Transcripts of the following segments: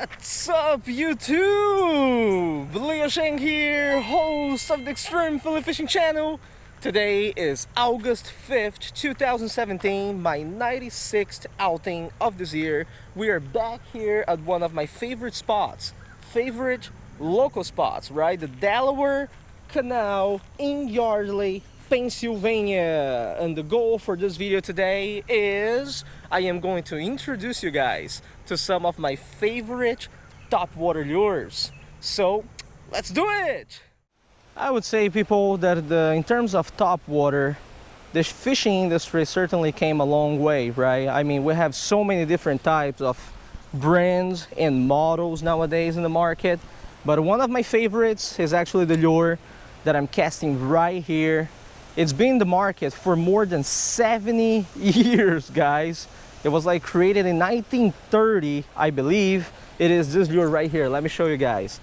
What's up, YouTube? Leo Sheng here, host of the Extreme Fillet Fishing Channel. Today is August 5th, 2017, my 96th outing of this year. We are back here at one of my favorite spots, favorite local spots, right? The Delaware Canal in Yardley, Pennsylvania. And the goal for this video today is I am going to introduce you guys to some of my favorite topwater lures. So let's do it! I would say, people, that in terms of topwater, the fishing industry certainly came a long way, right? I mean, we have so many different types of brands and models nowadays in the market, but one of my favorites is actually the lure that I'm casting right here. It's been in the market for more than 70 years, guys. It was like created in 1930, I believe. It is this lure right here. Let me show you guys.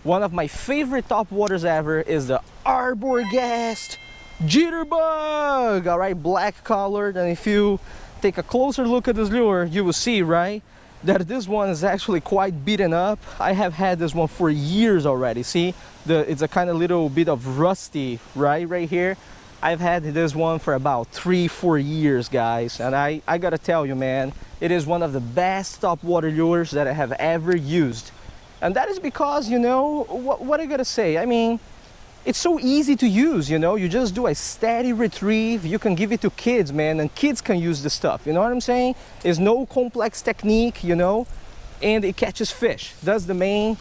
One of my favorite topwaters ever is the Arbogast Jitterbug. All right, black colored. And if you take a closer look at this lure, you will see, right, that this one is actually quite beaten up. I have had this one for years already. See, it's a kind of little bit of rusty, right here. I've had this one for about 3-4 years, guys, and I gotta tell you, man, it is one of the best topwater lures that I have ever used. And that is because, you know, what I gotta say, I mean, it's so easy to use, you know. You just do a steady retrieve. You can give it to kids, man, and kids can use this stuff, you know what I'm saying? There's no complex technique, you know, and it catches fish. That's the main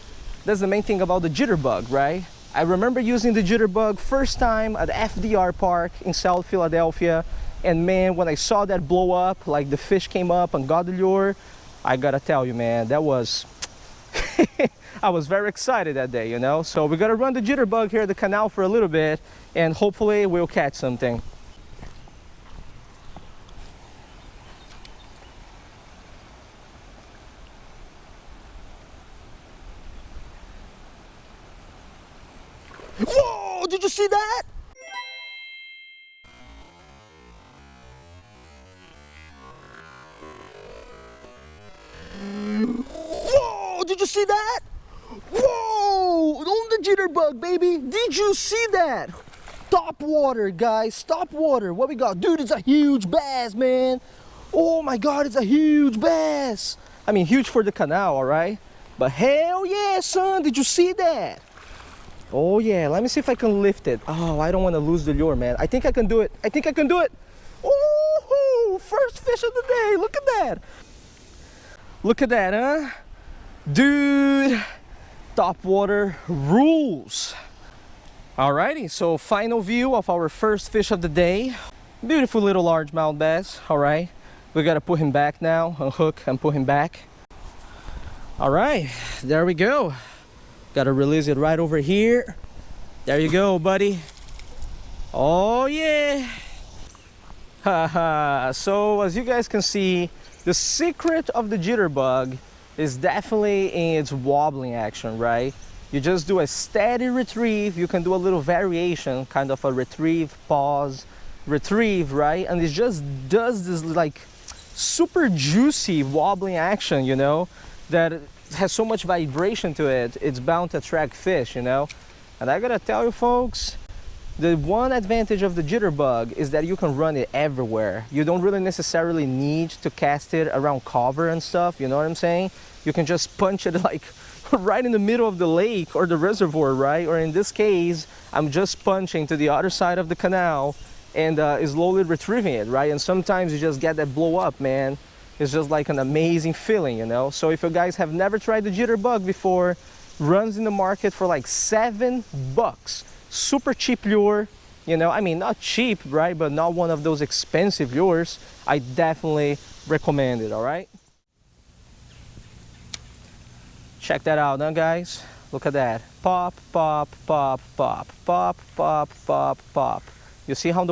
thing about the Jitterbug, right? I remember using the Jitterbug first time at FDR Park in South Philadelphia, and man, when I saw that blow up, like the fish came up and got the lure, I gotta tell you, man, that was I was very excited that day, you know. So we're gonna run the Jitterbug here at the canal for a little bit, and hopefully we'll catch something. Whoa! Did you see that? Whoa! Did you see that? Whoa! On the Jitterbug, baby! Did you see that? Topwater, guys, topwater. What we got? Dude, it's a huge bass, man. Oh my God, it's a huge bass. I mean, huge for the canal, all right? But hell yeah, son! Did you see that? Oh yeah, let me see if I can lift it. Oh, I don't want to lose the lure, man. I think I can do it. I think I can do it. Ooh, first fish of the day. Look at that. Look at that, huh? Dude, topwater rules. Alrighty, so final view of our first fish of the day. Beautiful little largemouth bass, all right? We gotta put him back now, unhook and put him back. All right, there we go. Gotta release it right over here. There you go, buddy. Oh yeah. Haha. So as you guys can see, the secret of the Jitterbug is definitely in its wobbling action, right? You just do a steady retrieve. You can do a little variation, kind of a retrieve, pause, retrieve, right? And it just does this like super juicy wobbling action, you know, that has so much vibration to it. It's bound to attract fish, you know. And I gotta tell you, folks, the one advantage of the Jitterbug is that you can run it everywhere. You don't really necessarily need to cast it around cover and stuff, you know what I'm saying? You can just punch it like right in the middle of the lake or the reservoir, right? Or in this case, I'm just punching to the other side of the canal and slowly retrieving it, right? And sometimes you just get that blow up, man. It's just like an amazing feeling, you know? So if you guys have never tried the Jitterbug before, runs in the market for like $7. Super cheap lure, you know, I mean, not cheap, right? But not one of those expensive lures. I definitely recommend it, all right? Check that out, huh, guys? Look at that. Pop, pop, pop, pop, pop, pop, pop, pop. You see how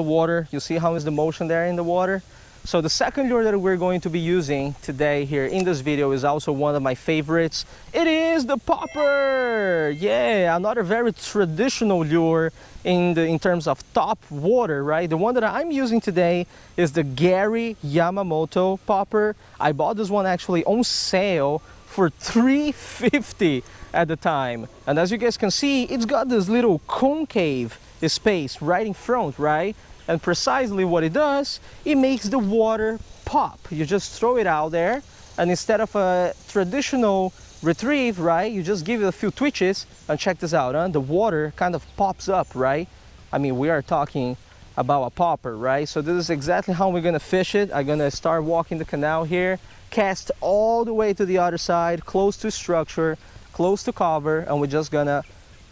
is the motion there in the water? So the second lure that we're going to be using today here in this video is also one of my favorites. It is the popper. Yeah, another very traditional lure in terms of top water, right? The one that I'm using today is the Gary Yamamoto popper. I bought this one actually on sale for $3.50 at the time. And as you guys can see, it's got this little concave space right in front, right? And precisely what it does, it makes the water pop. You just throw it out there, and instead of a traditional retrieve, right, you just give it a few twitches, and check this out, huh? The water kind of pops up, right? I mean, we are talking about a popper, right? So this is exactly how we're gonna fish it. I'm gonna start walking the canal here, cast all the way to the other side, close to structure, close to cover, and we're just gonna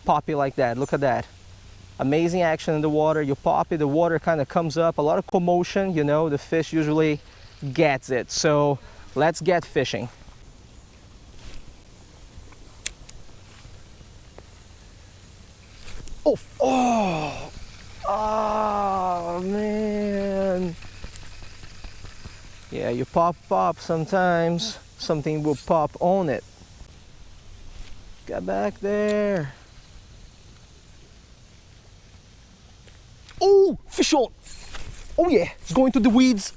pop it like that. Look at that. Amazing action in the water. You pop it, the water kind of comes up, a lot of commotion, you know, the fish usually gets it. So let's get fishing. Oh, oh, oh man. Yeah, you pop, sometimes something will pop on it. Get back there. Oh, fish on. Oh yeah, it's going to the weeds.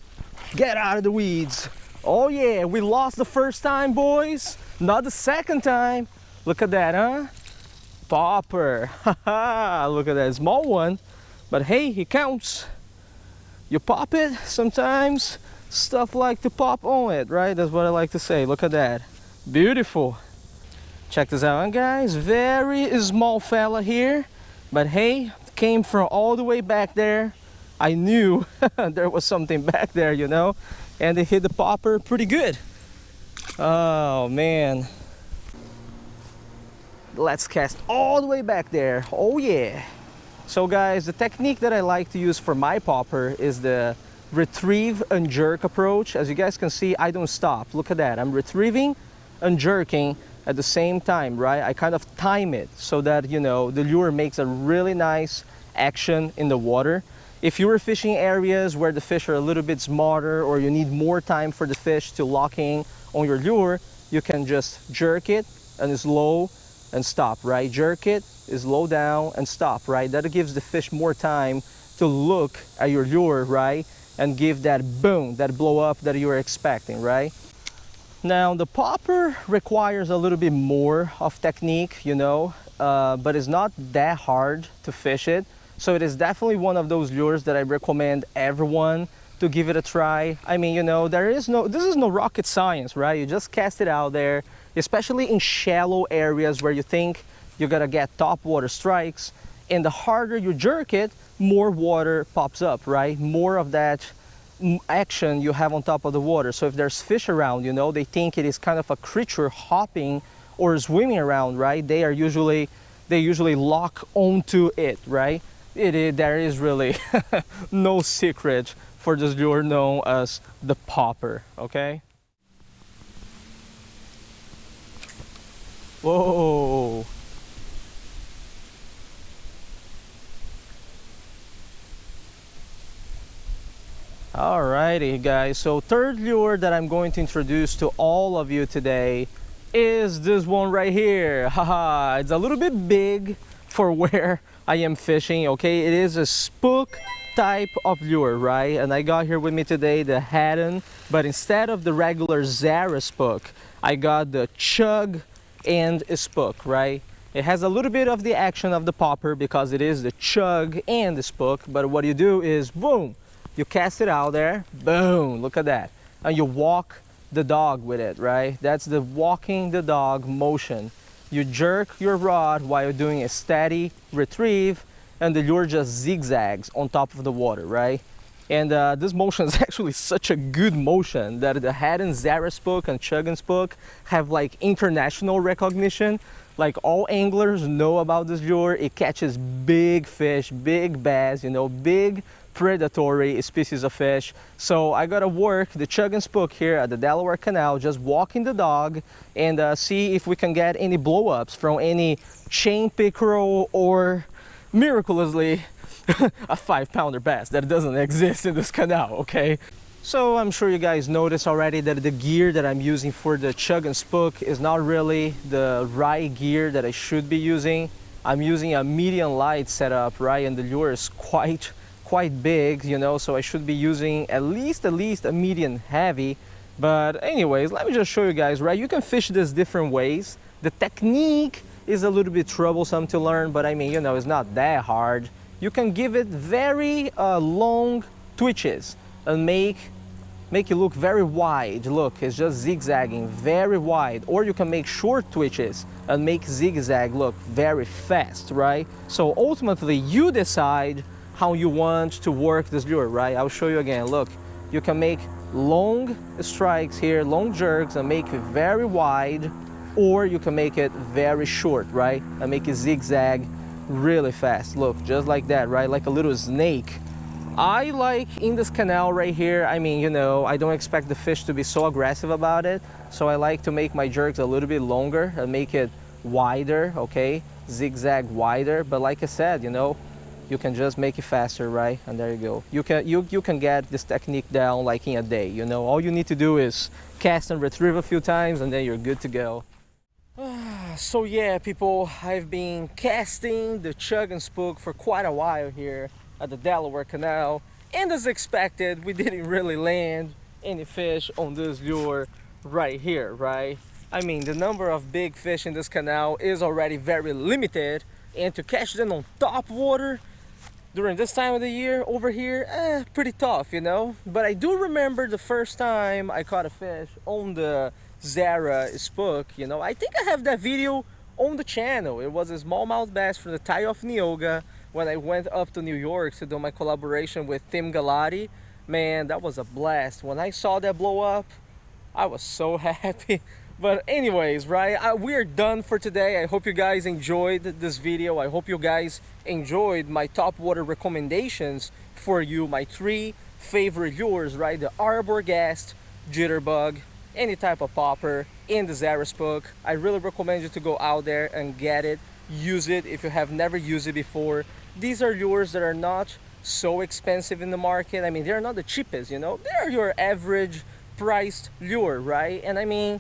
Get out of the weeds. Oh yeah, we lost the first time, boys. Not the second time. Look at that, huh? Popper. Haha, look at that small one. But hey, it counts. You pop it, sometimes stuff like to pop on it, right? That's what I like to say. Look at that. Beautiful. Check this out, guys. Very small fella here. But hey, came from all the way back there. I knew there was something back there, you know, and it hit the popper pretty good. Oh man, let's cast all the way back there. Oh yeah. So guys, the technique that I like to use for my popper is the retrieve and jerk approach. As you guys can see, I don't stop. Look at that. I'm retrieving and jerking at the same time, right? I kind of time it so that, you know, the lure makes a really nice action in the water. If you were fishing areas where the fish are a little bit smarter, or you need more time for the fish to lock in on your lure, you can just jerk it and slow and stop, right? Jerk it, slow down and stop, right? That gives the fish more time to look at your lure, right? And give that boom, that blow up that you were expecting, right? Now the popper requires a little bit more of technique, you know, but it's not that hard to fish it. So it is definitely one of those lures that I recommend everyone to give it a try. I mean, you know, this is no rocket science, right? You just cast it out there, especially in shallow areas where you think you're gonna get top water strikes. And the harder you jerk it, more water pops up, right? More of that action you have on top of the water. So if there's fish around, you know, they think it is kind of a creature hopping or swimming around, right? They usually lock onto it, right? There is really no secret for this lure known as the popper, okay? Whoa! Alrighty guys, so third lure that I'm going to introduce to all of you today is this one right here. Haha, it's a little bit big for where I am fishing, okay? It is a spook type of lure, right? And I got here with me today the Haddon, but instead of the regular Zara spook, I got the Chug and spook, right? It has a little bit of the action of the popper because it is the Chug and the spook, but what you do is, boom, you cast it out there, boom, look at that. And you walk the dog with it, right? That's the walking the dog motion. You jerk your rod while you're doing a steady retrieve, and the lure just zigzags on top of the water, right? And this motion is actually such a good motion that the Haddon Zara spook and Chug and spook have like international recognition. Like all anglers know about this lure. It catches big fish, big bass, you know, big predatory species of fish. So I gotta work the Chug and spook here at the Delaware Canal, just walking the dog and see if we can get any blow-ups from any chain pickerel or miraculously a 5-pounder bass that doesn't exist in this canal, okay? So I'm sure you guys noticed already that the gear that I'm using for the Chug and spook is not really the right gear that I should be using. I'm using a medium light setup, right? And the lure is quite big, you know, so I should be using at least a medium heavy. But anyways, let me just show you guys, right? You can fish this different ways. The technique is a little bit troublesome to learn, but I mean, you know, it's not that hard. You can give it very long twitches and make it look very wide. Look, it's just zigzagging very wide. Or you can make short twitches and make zigzag look very fast, right? So ultimately, you decide how you want to work this lure, right? I'll show you again. Look, you can make long strikes here, long jerks, and make it very wide, or you can make it very short, right? And make it zigzag really fast. Look, just like that, right? Like a little snake. I like in this canal right here, I mean, you know, I don't expect the fish to be so aggressive about it, so I like to make my jerks a little bit longer and make it wider, okay? Zigzag wider, but like I said, you know, you can just make it faster, right? And there you go. You can get this technique down like in a day, you know? All you need to do is cast and retrieve a few times and then you're good to go. So yeah, people, I've been casting the chug and spook for quite a while here at the Delaware Canal, and as expected, we didn't really land any fish on this lure right here, right? I mean, the number of big fish in this canal is already very limited, and to catch them on top water during this time of the year over here, pretty tough, you know? But I do remember the first time I caught a fish on the Zara spook, you know? I think I have that video on the channel. It was a smallmouth bass from the Tie of Neoga when I went up to New York to do my collaboration with Tim Galati. Man, that was a blast. When I saw that blow up, I was so happy. But anyways, right, we are done for today. I hope you guys enjoyed this video. I hope you guys enjoyed my top water recommendations for you, my 3 favorite lures, right? The Arbogast, Jitterbug, any type of popper in the Zara spook. I really recommend you to go out there and get it, use it if you have never used it before. These are lures that are not so expensive in the market. I mean, they're not the cheapest, you know? They're your average priced lure, right? And I mean,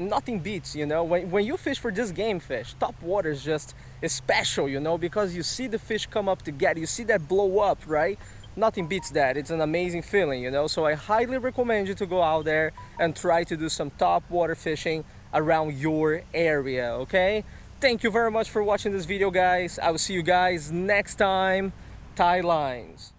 nothing beats, you know, when you fish for this game fish, top water is just special, you know, because you see the fish come up to get, you see that blow up, right? Nothing beats that. It's an amazing feeling, you know. So I highly recommend you to go out there and try to do some top water fishing around your area, okay? Thank you very much for watching this video, guys. I will see you guys next time. Tie lines.